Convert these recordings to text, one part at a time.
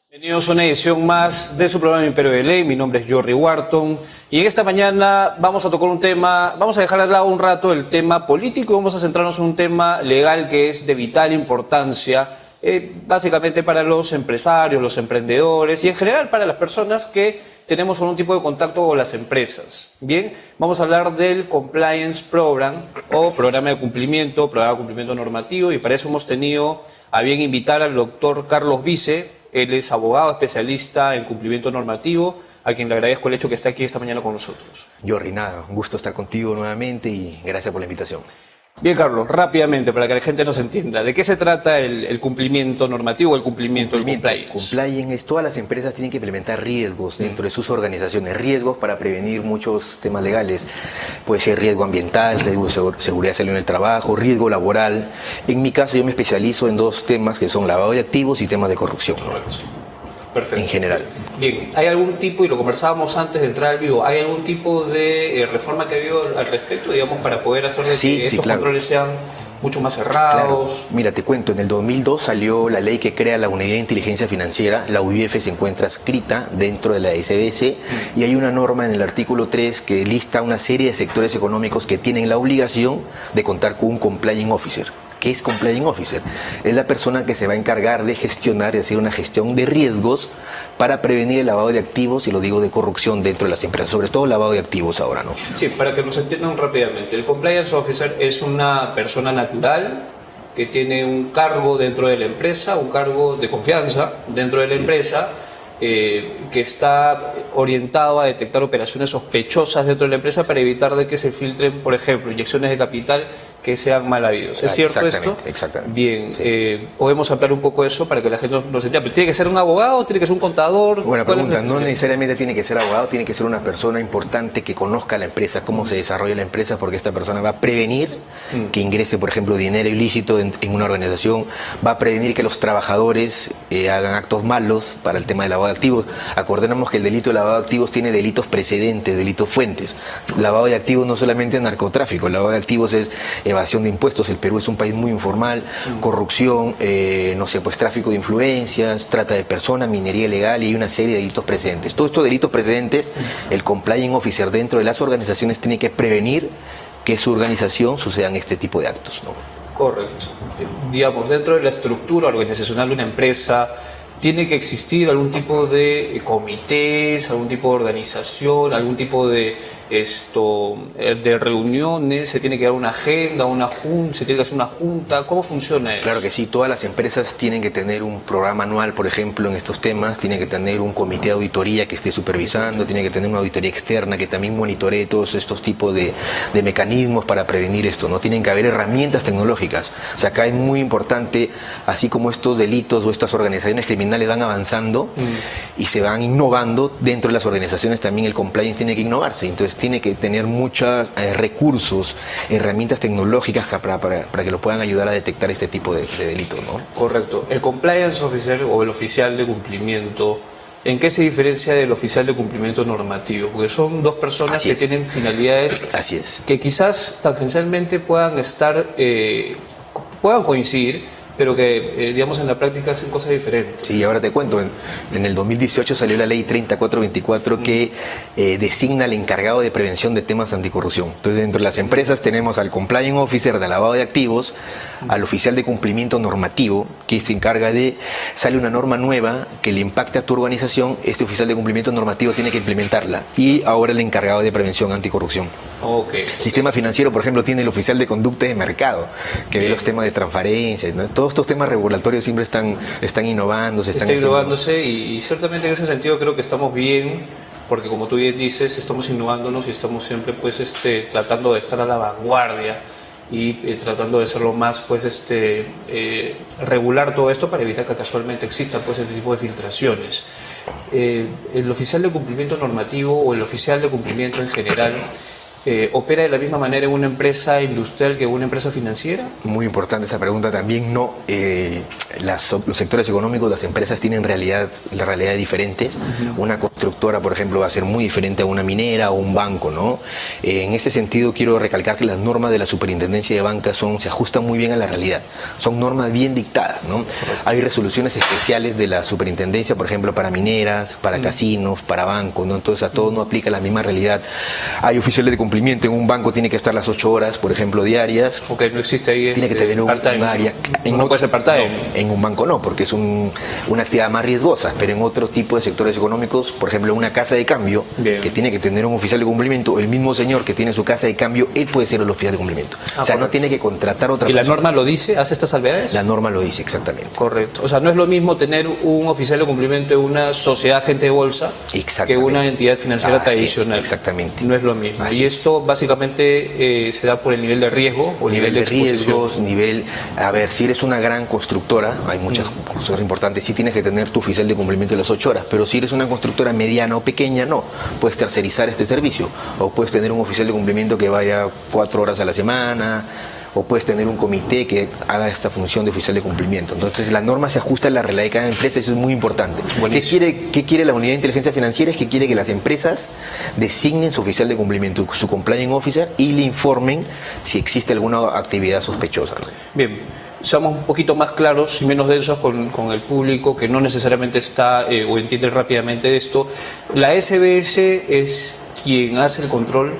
Bienvenidos a una edición más de su programa Imperio de Ley. Mi nombre es Jordi Wharton y en esta mañana vamos a tocar un tema, vamos a dejar de lado un rato el tema político y vamos a centrarnos en un tema legal que es de vital importancia, básicamente para los empresarios, los emprendedores y en general para las personas que tenemos algún tipo de contacto con las empresas. Bien, vamos a hablar del Compliance Program o programa de cumplimiento normativo, y para eso hemos tenido a bien invitar al doctor Carlos Vice. Él es abogado especialista en cumplimiento normativo, a quien le agradezco el hecho que esté aquí esta mañana con nosotros. Jordi, nada, un gusto estar contigo nuevamente y gracias por la invitación. Bien, Carlos, rápidamente, para que la gente nos entienda, ¿de qué se trata el cumplimiento normativo o el cumplimiento del compliance? Compliance es todas las empresas tienen que implementar riesgos dentro de sus organizaciones, riesgos para prevenir muchos temas legales. Puede ser riesgo ambiental, riesgo de seguridad salud en el trabajo, riesgo laboral. En mi caso yo me especializo en dos temas que son lavado de activos y temas de corrupción. Correcto. Perfecto. En general. Bien, ¿hay algún tipo, y lo conversábamos antes de entrar al vivo, hay algún tipo de reforma que ha habido al respecto, digamos, para poder hacer de que estos controles sean mucho más cerrados? Claro. Mira, te cuento, en el 2002 salió la ley que crea la Unidad de Inteligencia Financiera. La UIF se encuentra escrita dentro de la SBS y hay una norma en el artículo 3 que lista una serie de sectores económicos que tienen la obligación de contar con un compliance officer. ¿Qué es compliance officer? Es la persona que se va a encargar de gestionar y hacer una gestión de riesgos para prevenir el lavado de activos, y lo digo de corrupción dentro de las empresas, sobre todo lavado de activos ahora, ¿no? Sí, para que nos entiendan rápidamente, el compliance officer es una persona natural que tiene un cargo dentro de la empresa, un cargo de confianza dentro de la empresa, que está orientado a detectar operaciones sospechosas dentro de la empresa para evitar de que se filtren, por ejemplo, inyecciones de capital que sean mal habidos. ¿Es cierto esto? Exactamente. Bien, sí. Podemos hablar un poco de eso para que la gente nos entienda. ¿Tiene que ser un abogado? ¿Tiene que ser un contador? Buena pregunta. No necesariamente tiene que ser abogado, tiene que ser una persona importante que conozca la empresa, cómo se desarrolla la empresa, porque esta persona va a prevenir que ingrese, por ejemplo, dinero ilícito en una organización, va a prevenir que los trabajadores hagan actos malos para el tema del lavado de activos. Acordémonos que el delito de lavado de activos tiene delitos precedentes, delitos fuentes. Lavado de activos no solamente es narcotráfico, el lavado de activos es evasión de impuestos. El Perú es un país muy informal, corrupción, no sé, pues tráfico de influencias, trata de personas, minería ilegal, y hay una serie de delitos precedentes. Todos estos delitos precedentes, el compliance officer dentro de las organizaciones tiene que prevenir que su organización sucedan este tipo de actos, ¿no? Correcto. Digamos, dentro de la estructura organizacional de una empresa, ¿tiene que existir algún tipo de comités, algún tipo de organización, algún tipo de reuniones? ¿Se tiene que dar una agenda, se tiene que hacer una junta? ¿Cómo funciona eso? Claro que sí, todas las empresas tienen que tener un programa anual, por ejemplo, en estos temas, tienen que tener un comité de auditoría que esté supervisando, tiene que tener una auditoría externa que también monitoree todos estos tipos de mecanismos para prevenir esto, ¿no? Tienen que haber herramientas tecnológicas. O sea, acá es muy importante, así como estos delitos o estas organizaciones criminales van avanzando y se van innovando, dentro de las organizaciones también el compliance tiene que innovarse. Entonces tiene que tener muchos recursos, herramientas tecnológicas para que lo puedan ayudar a detectar este tipo de delitos, ¿no? Correcto. El compliance officer o el oficial de cumplimiento, ¿en qué se diferencia del oficial de cumplimiento normativo? Porque son dos personas que tienen finalidades que quizás tangencialmente puedan coincidir, pero que, digamos, en la práctica hacen cosas diferentes. Sí, ahora te cuento, en el 2018 salió la ley 3424 que designa al encargado de prevención de temas anticorrupción. Entonces, dentro de las empresas tenemos al compliance officer de lavado de activos, al oficial de cumplimiento normativo, que se encarga sale una norma nueva que le impacte a tu organización, este oficial de cumplimiento normativo tiene que implementarla, y ahora el encargado de prevención anticorrupción. Sistema financiero, por ejemplo, tiene el oficial de conducta de mercado, que ve los temas de transparencia, ¿no? Todos estos temas regulatorios siempre están innovándose. Está innovándose y ciertamente en ese sentido creo que estamos bien, porque como tú bien dices, estamos innovándonos y estamos siempre tratando de estar a la vanguardia y tratando de ser lo más regular todo esto para evitar que casualmente existan este tipo de filtraciones. El oficial de cumplimiento normativo o el oficial de cumplimiento en general opera de la misma manera en una empresa industrial que en una empresa financiera? Muy importante esa pregunta también. No, los sectores económicos, las empresas tienen realidades diferentes. Una constructora, por ejemplo, va a ser muy diferente a una minera o un banco, ¿no? En ese sentido, quiero recalcar que las normas de la Superintendencia de Banca se ajustan muy bien a la realidad. Son normas bien dictadas, ¿no? Hay resoluciones especiales de la Superintendencia, por ejemplo, para mineras, para casinos, para bancos, ¿no? Entonces, a todo no aplica la misma realidad. Hay oficiales de cumplimiento. En un banco tiene que estar las 8 horas, por ejemplo, diarias. Ok, no existe ahí. Tiene que tener un área. No puede ser part-time. No, en un banco no, porque es una actividad más riesgosa, pero en otro tipo de sectores económicos, por ejemplo, una casa de cambio, que tiene que tener un oficial de cumplimiento, el mismo señor que tiene su casa de cambio, él puede ser el oficial de cumplimiento. O sea, no tiene que contratar otra persona. ¿Y la norma lo dice? ¿Hace estas salvedades? La norma lo dice, exactamente. Correcto. O sea, no es lo mismo tener un oficial de cumplimiento en una sociedad agente de bolsa que una entidad financiera tradicional. Exactamente. No es lo mismo. Así y esto básicamente se da por el nivel de riesgo o nivel de exposición. riesgos, a ver, si eres una gran constructora, hay muchas cosas importantes, sí tienes que tener tu oficial de cumplimiento de las 8 horas, pero si eres una constructora mediana o pequeña, no, puedes tercerizar este servicio, o puedes tener un oficial de cumplimiento que vaya 4 horas a la semana, o puedes tener un comité que haga esta función de oficial de cumplimiento. Entonces la norma se ajusta a la realidad de cada empresa, eso es muy importante. ¿Qué quiere la unidad de inteligencia financiera? Es que quiere que las empresas designen su oficial de cumplimiento, su compliance officer, y le informen si existe alguna actividad sospechosa, ¿no? Bien, seamos un poquito más claros y menos densos con el público que no necesariamente está o entiende rápidamente esto. La SBS es quien hace el control,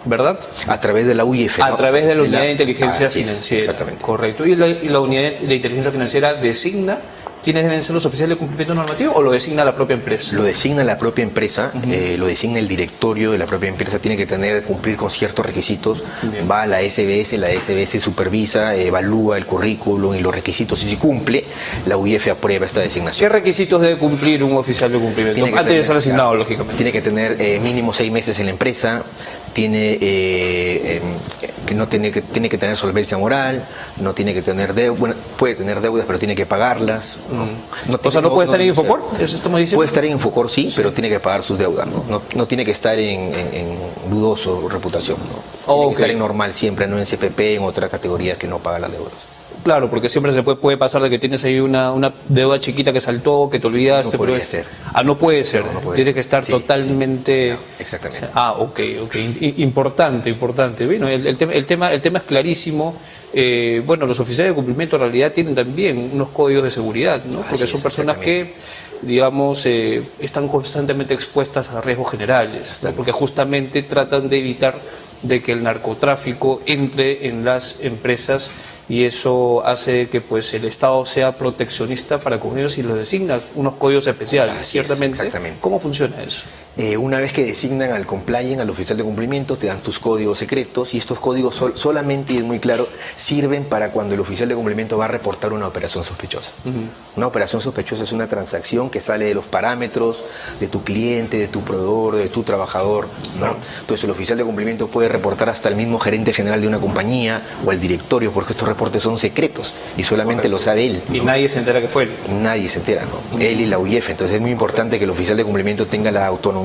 ¿verdad? A través de la UIF. A través de la Unidad de Inteligencia Financiera. Exactamente. Correcto. ¿Y la Unidad de Inteligencia Financiera designa quiénes deben ser los oficiales de cumplimiento normativo o lo designa la propia empresa? Lo designa la propia empresa, lo designa el directorio de la propia empresa, tiene que cumplir con ciertos requisitos. Bien. Va a la SBS supervisa, evalúa el currículum y los requisitos, y si cumple, la UIF aprueba esta ¿Qué designación. requisitos debe cumplir un oficial de cumplimiento? Antes de ser asignado, lógicamente. Tiene que tener mínimo 6 meses en la empresa, tiene que tener solvencia moral, no tiene que tener deudas, bueno, puede tener deudas, pero tiene que pagarlas. O sea, ¿no puede estar en Infocor? ¿Eso estamos diciendo? Puede estar en Infocor, sí, pero tiene que pagar sus deudas, no tiene que estar en dudoso reputación, ¿no? Tiene que estar en normal siempre, no en CPP, en otra categoría que no paga las deudas. Claro, porque siempre se puede pasar de que tienes ahí una deuda chiquita que saltó, que te olvidaste. No puede ser. No puede ser. No puede Tiene ser. que estar totalmente... Exactamente. Ok. Importante. Bueno, el tema es clarísimo. Bueno, los oficiales de cumplimiento en realidad tienen también unos códigos de seguridad, ¿no? Porque son personas que, digamos, están constantemente expuestas a riesgos generales, ¿no? Porque justamente tratan de evitar de que el narcotráfico entre en las empresas, y eso hace que pues el Estado sea proteccionista para con ellos y los designa unos códigos especiales. Así ciertamente. es, exactamente. ¿Cómo funciona eso? Una vez que designan al compliance, al oficial de cumplimiento, te dan tus códigos secretos, y estos códigos solamente, y es muy claro, sirven para cuando el oficial de cumplimiento va a reportar una operación sospechosa. Una operación sospechosa es una transacción que sale de los parámetros de tu cliente, de tu proveedor, de tu trabajador, ¿no? Entonces el oficial de cumplimiento puede reportar hasta el mismo gerente general de una compañía o al directorio, porque estos reportes son secretos y solamente lo sabe él, ¿no? Y nadie se entera que fue él. Nadie se entera, ¿no? Él y la UIF. Entonces es muy importante que el oficial de cumplimiento tenga la autonomía,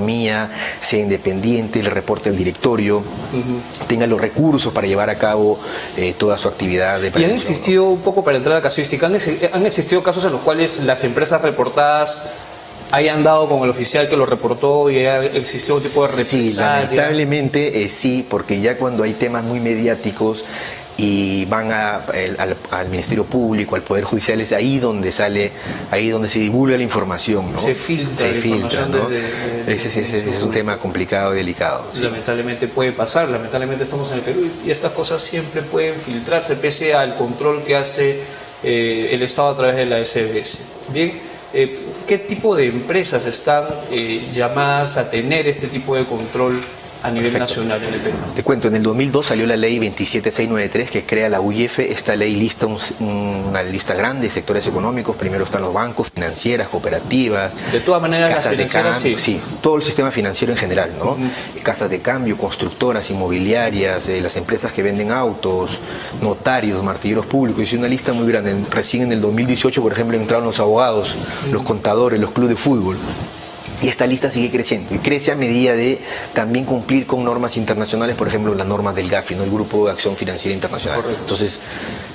sea independiente, le reporte al directorio, tenga los recursos para llevar a cabo toda su actividad de Y prevención, han existido, ¿no? un poco para entrar a la casuística, han existido casos en los cuales las empresas reportadas hayan dado con el oficial que lo reportó y haya existido un tipo de represalia. Sí, lamentablemente sí, porque ya cuando hay temas muy mediáticos y van al Ministerio Público, al Poder Judicial, es ahí donde se divulga la información, ¿no? Se filtra la información, ¿no? de Ese es un tema complicado y delicado. Sí. Lamentablemente puede pasar, lamentablemente estamos en el Perú y estas cosas siempre pueden filtrarse pese al control que hace el Estado a través de la SBS. Bien, ¿qué tipo de empresas están llamadas a tener este tipo de control a nivel nacional en el Perú? Te cuento, en el 2002 salió la ley 27693 que crea la UIF. Esta ley lista una lista grande de sectores económicos. Primero están los bancos, financieras, cooperativas. De todas maneras, casas las financieras, de cambio, sí, todo el sistema financiero en general, ¿no? Casas de cambio, constructoras, inmobiliarias, las empresas que venden autos, notarios, martilleros públicos. Hice una lista muy grande. Recién en el 2018, por ejemplo, entraron los abogados, los contadores, los clubes de fútbol. Y esta lista sigue creciendo y crece a medida de también cumplir con normas internacionales, por ejemplo, las normas del GAFI, ¿no? El Grupo de Acción Financiera Internacional. Correcto. Entonces,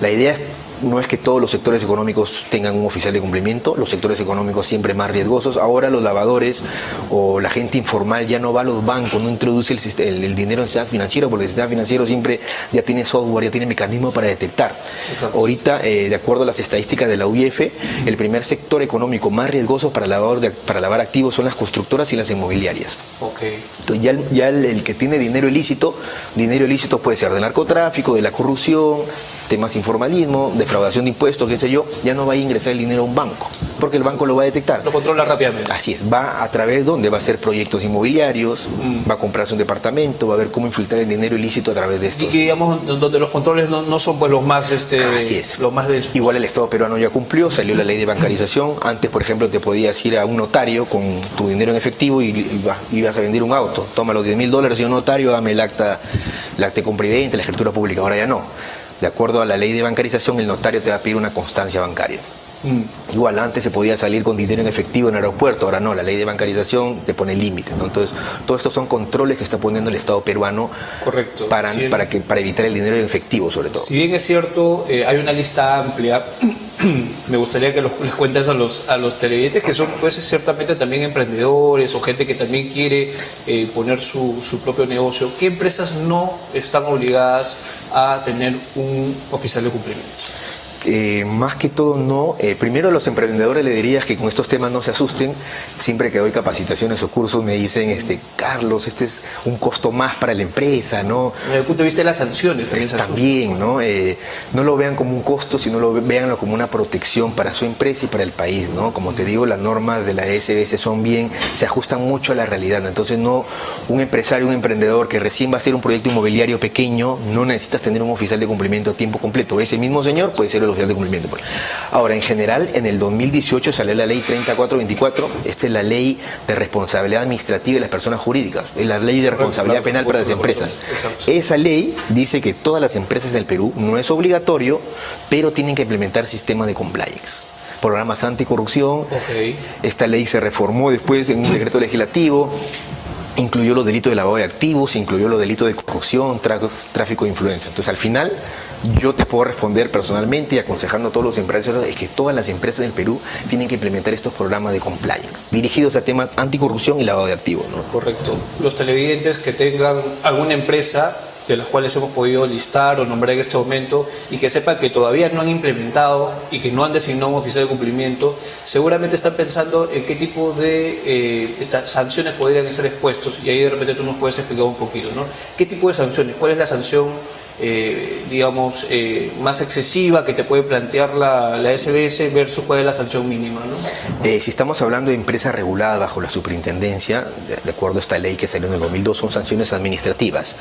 la idea no es que todos los sectores económicos tengan un oficial de cumplimiento, los sectores económicos siempre más riesgosos. Ahora los lavadores o la gente informal ya no va a los bancos, no introduce el dinero en el sistema financiero, porque el sistema financiero siempre ya tiene software, ya tiene mecanismo para detectar. Exacto. Ahorita, de acuerdo a las estadísticas de la UIF, el primer sector económico más riesgoso para lavar activos son las constructoras y las inmobiliarias. Okay. Entonces ya el que tiene dinero ilícito puede ser del narcotráfico, de la corrupción, temas de informalismo, defraudación de impuestos, qué sé yo, ya no va a ingresar el dinero a un banco, porque el banco lo va a detectar. Lo controla rápidamente. Así es, va a través donde va a hacer proyectos inmobiliarios, va a comprarse un departamento, va a ver cómo infiltrar el dinero ilícito a través de estos. Y que, digamos, donde los controles no son pues los más Así es. los más densos. Igual el Estado peruano ya cumplió, salió la ley de bancarización. Antes, por ejemplo, te podías ir a un notario con tu dinero en efectivo y ibas a vender un auto. Toma los $10.000 y un notario, dame el acta de compra y venta, la escritura pública. Ahora ya no. De acuerdo a la ley de bancarización, el notario te va a pedir una constancia bancaria. Igual antes se podía salir con dinero en efectivo en el aeropuerto, ahora no, la ley de bancarización te pone límites, ¿no? Entonces, todos estos son controles que está poniendo el Estado peruano. Correcto. para evitar el dinero en efectivo, sobre todo. Si bien es cierto, hay una lista amplia, me gustaría que les cuentes a los televidentes que son pues ciertamente también emprendedores o gente que también quiere poner su propio negocio. ¿Qué empresas no están obligadas a tener un oficial de cumplimiento? Más que todo no. Primero a los emprendedores le diría que con estos temas no se asusten. Siempre que doy capacitaciones o cursos me dicen, Carlos, este es un costo más para la empresa, ¿no? Desde el punto de vista de las sanciones también se asustan. También, ¿no? No lo vean como un costo, sino véanlo como una protección para su empresa y para el país, ¿no? Como te digo, las normas de la SBS se ajustan mucho a la realidad. Entonces no, un empresario, un emprendedor que recién va a hacer un proyecto inmobiliario pequeño, no necesitas tener un oficial de cumplimiento a tiempo completo. Ese mismo señor puede ser el oficial de cumplimiento. Ahora, en general, en el 2018 salió la ley 3424, esta es la ley de responsabilidad administrativa de las personas jurídicas, es la ley de responsabilidad penal para las empresas. Esa ley dice que todas las empresas del Perú, no es obligatorio, pero tienen que implementar sistemas de compliance, programas anticorrupción. Okay. Esta ley se reformó después en un decreto legislativo. Incluyó los delitos de lavado de activos, incluyó los delitos de corrupción, tráfico de influencia. Entonces, al final, yo te puedo responder personalmente y aconsejando a todos los empresarios es que todas las empresas del Perú tienen que implementar estos programas de compliance, dirigidos a temas anticorrupción y lavado de activos, ¿no? Correcto. Los televidentes que tengan alguna empresa de las cuales hemos podido listar o nombrar en este momento y que sepan que todavía no han implementado y que no han designado un oficial de cumplimiento, seguramente están pensando en qué tipo de sanciones podrían estar expuestos, y ahí de repente tú nos puedes explicar un poquito, ¿no? ¿Qué tipo de sanciones? ¿Cuál es la sanción más excesiva que te puede plantear la SBS versus cuál es la sanción mínima, ¿no? Si estamos hablando de empresas reguladas bajo la superintendencia, de acuerdo a esta ley que salió en el 2002, son sanciones administrativas.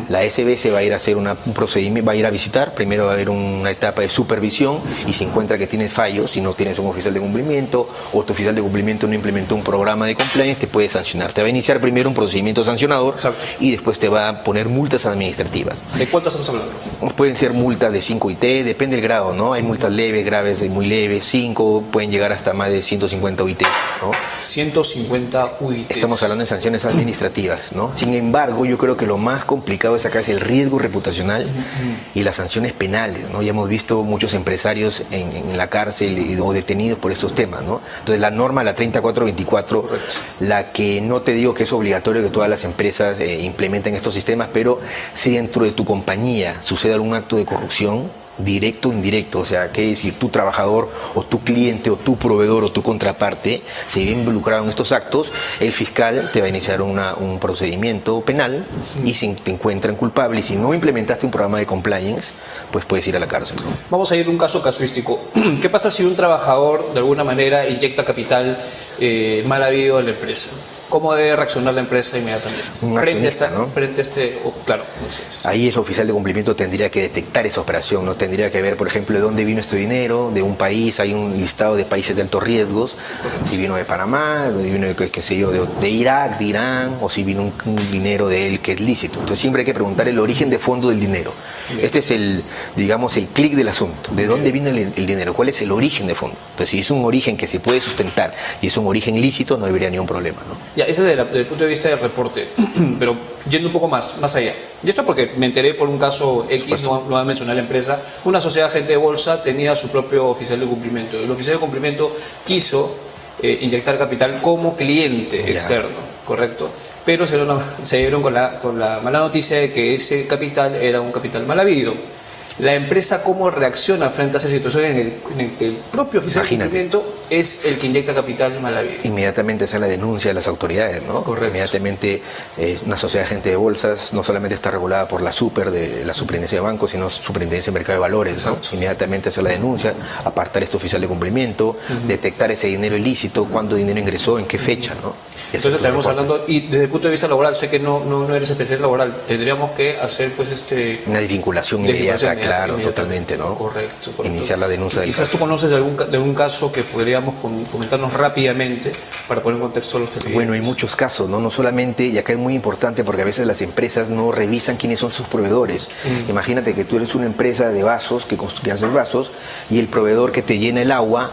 La SBS va a ir a hacer un procedimiento, va a ir a visitar, primero va a haber una etapa de supervisión y si encuentra que tienes fallos, si no tienes un oficial de cumplimiento o tu oficial de cumplimiento no implementó un programa de compliance, te puede sancionar. Te va a iniciar primero un procedimiento sancionador. Exacto. Y después te va a poner multas administrativas. ¿De cuánto estamos hablando? Pueden ser multas de 5 IT, depende del grado, ¿no? Hay multas leves, graves y muy leves, 5, pueden llegar hasta más de 150 UIT, ¿no? 150 UIT. Estamos hablando de sanciones administrativas, ¿no? Sin embargo, yo creo que lo más complicado es acá es el riesgo reputacional y las sanciones penales, ¿no? Ya hemos visto muchos empresarios en la cárcel o detenidos por estos temas, ¿no? Entonces la norma, la 3424, correcto, la que no te digo que es obligatorio que todas las empresas implementen estos sistemas, pero si dentro de tu compañía sucede algún acto de corrupción, directo o indirecto, o sea, que decir, tu trabajador o tu cliente o tu proveedor o tu contraparte se ve involucrado en estos actos, el fiscal te va a iniciar un procedimiento penal y si te encuentran culpable y si no implementaste un programa de compliance, pues puedes ir a la cárcel, ¿no? Vamos a ir a un caso casuístico. ¿Qué pasa si un trabajador de alguna manera inyecta capital mal habido en la empresa? ¿Cómo debe reaccionar la empresa inmediatamente? Frente a este, claro. No sé. Ahí el oficial de cumplimiento tendría que detectar esa operación, ¿no? Tendría que ver, por ejemplo, de dónde vino este dinero, de un país, hay un listado de países de altos riesgos, si vino de Panamá, si vino, qué sé yo, de Irak, de Irán, o si vino un dinero de él que es lícito. Entonces siempre hay que preguntar el origen de fondo del dinero. Este es el, digamos, el clic del asunto. ¿De dónde vino el dinero? ¿Cuál es el origen de fondo? Entonces, si es un origen que se puede sustentar y es un origen lícito, no habría ningún problema, ¿no? Ya, ese es desde el punto de vista del reporte, pero yendo un poco más allá. Y esto porque me enteré por un caso X, no voy a mencionar la empresa, una sociedad agente de bolsa tenía su propio oficial de cumplimiento. El oficial de cumplimiento quiso inyectar capital como cliente externo, ¿correcto? Pero se dieron con la mala noticia de que ese capital era un capital mal habido. La empresa, ¿cómo reacciona frente a esa situación en el que el propio oficial de cumplimiento es el que inyecta capital mal habido? Inmediatamente hace la denuncia de las autoridades, ¿no? Correcto. Inmediatamente una sociedad agente de bolsas no solamente está regulada por la de la Superintendencia de Bancos, sino Superintendencia de Mercado de Valores, ¿no? Inmediatamente hace la denuncia, apartar este oficial de cumplimiento, detectar ese dinero ilícito, cuándo dinero ingresó, en qué fecha, ¿no? Entonces estaremos hablando, y desde el punto de vista laboral, sé que no eres especialista laboral, tendríamos que hacer pues una desvinculación inmediata, claro, totalmente, ¿no? Correcto. Iniciar la denuncia del Quizás caso. tú conoces de algún caso que podríamos comentarnos rápidamente para poner en contexto a los televidentes. Bueno, hay muchos casos, ¿no? No solamente, y acá es muy importante porque a veces las empresas no revisan quiénes son sus proveedores. Imagínate que tú eres una empresa de vasos, que haces vasos, y el proveedor que te llena el agua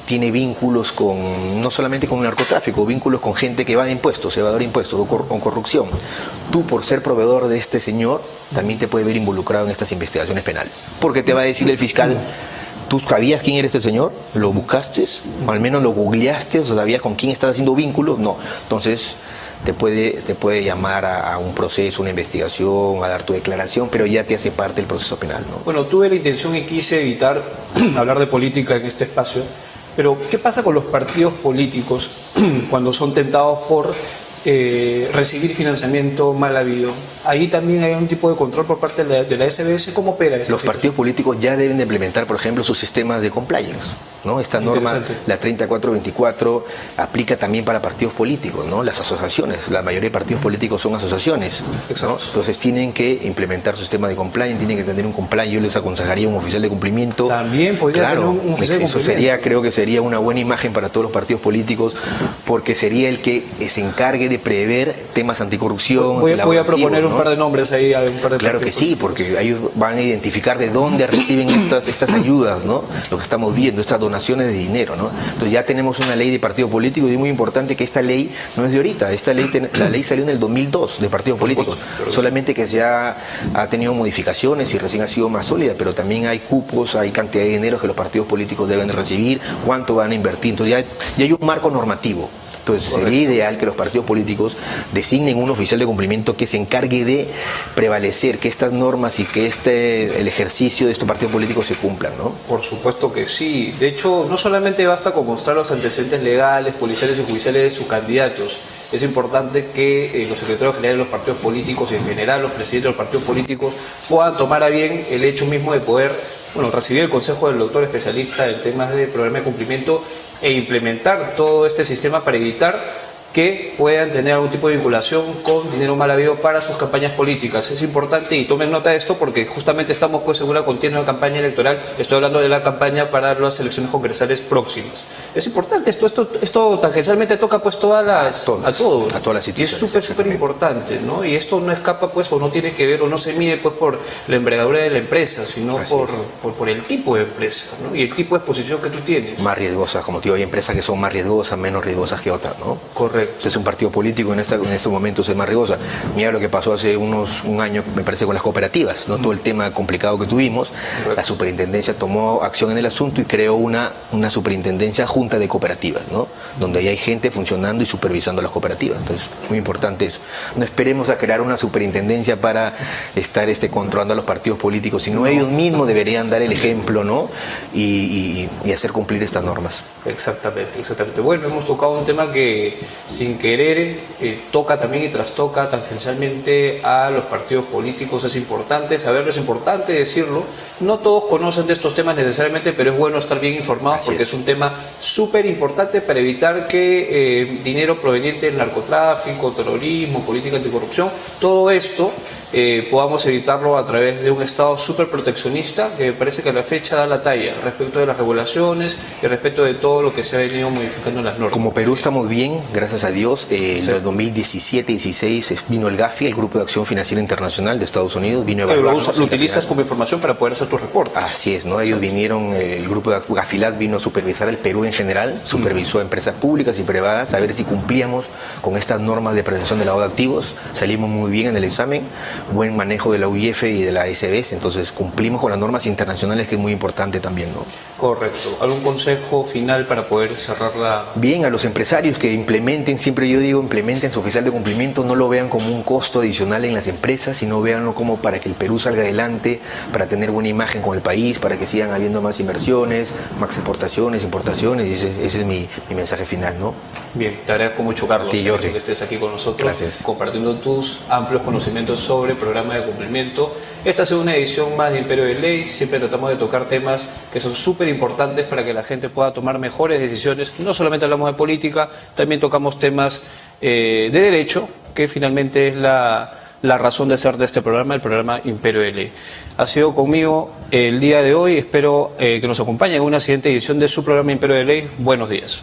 tiene vínculos no solamente con el narcotráfico, vínculos con gente que evade impuestos, evador de impuestos o con corrupción. Tú, por ser proveedor de este señor, también te puede ver involucrado en estas investigaciones penales. Porque te va a decir el fiscal, ¿tú sabías quién era este señor? ¿Lo buscaste? ¿O al menos lo googleaste? ¿O sabías con quién estás haciendo vínculos? No. Entonces te puede llamar a un proceso, una investigación, a dar tu declaración, pero ya te hace parte del proceso penal, ¿no? Bueno, tuve la intención y quise evitar hablar de política en este espacio, pero ¿qué pasa con los partidos políticos cuando son tentados por recibir financiamiento mal habido? Ahí también hay un tipo de control por parte de la SBS. ¿Cómo opera esto? Los partidos políticos ya deben de implementar, por ejemplo, sus sistemas de compliance, ¿no? Esta norma, la 3424, aplica también para partidos políticos, ¿no? Las asociaciones, la mayoría de partidos políticos son asociaciones, ¿no? Entonces tienen que implementar su sistema de compliance, tienen que tener un compliance. Yo les aconsejaría un oficial de cumplimiento. También podría tener un oficial de cumplimiento. Creo que sería una buena imagen para todos los partidos políticos, porque sería el que se encargue de prever temas anticorrupción. Voy a proponer un par de nombres ahí, un par de claro que sí, porque ellos van a identificar de dónde reciben estas ayudas, ¿no? Lo que estamos viendo, estas donaciones de dinero, ¿no? Entonces ya tenemos una ley de partido político y es muy importante que esta ley no es de ahorita, la ley salió en el 2002 de partidos políticos, solamente que ha tenido modificaciones y recién ha sido más sólida, pero también hay cupos, hay cantidad de dinero que los partidos políticos deben de recibir, cuánto van a invertir, entonces ya hay un marco normativo. Entonces sería ideal que los partidos políticos designen un oficial de cumplimiento que se encargue de prevalecer que estas normas y que el ejercicio de estos partidos políticos se cumplan, ¿no? Por supuesto que sí. De hecho, no solamente basta con mostrar los antecedentes legales, policiales y judiciales de sus candidatos. Es importante que los secretarios generales de los partidos políticos y en general los presidentes de los partidos políticos puedan tomar a bien el hecho mismo de poder recibir el consejo del doctor especialista en temas de programa de cumplimiento e implementar todo este sistema para evitar que puedan tener algún tipo de vinculación con dinero mal habido para sus campañas políticas. Es importante y tomen nota de esto porque justamente estamos pues en una continua campaña electoral. Estoy hablando de la campaña para las elecciones congresales próximas. Es importante, esto tangencialmente toca pues a todas las instituciones. Y es súper importante, ¿no? Y esto no escapa pues o no tiene que ver o no se mide pues por la envergadura de la empresa, sino por el tipo de empresa, ¿no? Y el tipo de exposición que tú tienes. Más riesgosas, como te digo, hay empresas que son más riesgosas, menos riesgosas que otras, ¿no? Correcto. Es un partido político en estos momentos es más riesgosa. Mira lo que pasó hace un año, me parece, con las cooperativas, ¿no? Todo el tema complicado que tuvimos. La superintendencia tomó acción en el asunto y creó una superintendencia junta de cooperativas, ¿no? Donde ahí hay gente funcionando y supervisando las cooperativas. Entonces, muy importante eso. No esperemos a crear una superintendencia para estar controlando a los partidos políticos, sino ellos mismos deberían dar el ejemplo, ¿no? Y hacer cumplir estas normas. Exactamente. Bueno, hemos tocado un tema que sin querer toca también y trastoca tangencialmente a los partidos políticos. Es importante saberlo, es importante decirlo. No todos conocen de estos temas necesariamente, pero es bueno estar bien informados porque es un tema súper importante para evitar que dinero proveniente del narcotráfico, terrorismo, política anticorrupción, todo esto podamos evitarlo a través de un Estado súper proteccionista que me parece que a la fecha da la talla respecto de las regulaciones y respecto de todo lo que se ha venido modificando en las normas. Como Perú estamos bien, gracias gracias a Dios. En el 2017-16 vino el GAFI, el Grupo de Acción Financiera Internacional de Estados Unidos, vino a Pero evaluarnos. lo utilizas como información para poder hacer tus reportes. Así es, ¿no? Ellos vinieron, el grupo de Gafilat vino a supervisar el Perú en general, supervisó a empresas públicas y privadas a ver si cumplíamos con estas normas de prevención del lavado de activos. Salimos muy bien en el examen, buen manejo de la UIF y de la SBS, entonces cumplimos con las normas internacionales, que es muy importante también, ¿no? Correcto. ¿Algún consejo final para poder cerrar la...? Bien, a los empresarios que implementen, siempre yo digo, implementen su oficial de cumplimiento, no lo vean como un costo adicional en las empresas, sino véanlo como para que el Perú salga adelante, para tener buena imagen con el país, para que sigan habiendo más inversiones, más exportaciones, importaciones, y ese es mi mensaje final, ¿no? Bien, te agradezco mucho, Carlos, Sí, Jorge, que estés aquí con nosotros, gracias, compartiendo tus amplios conocimientos sobre el programa de cumplimiento. Esta ha sido una edición más de Imperio de Ley. Siempre tratamos de tocar temas que son súper importantes para que la gente pueda tomar mejores decisiones. No solamente hablamos de política, también tocamos temas de derecho, que finalmente es la razón de ser de este programa, el programa Imperio de Ley. Ha sido conmigo el día de hoy. Espero que nos acompañen en una siguiente edición de su programa Imperio de Ley. Buenos días.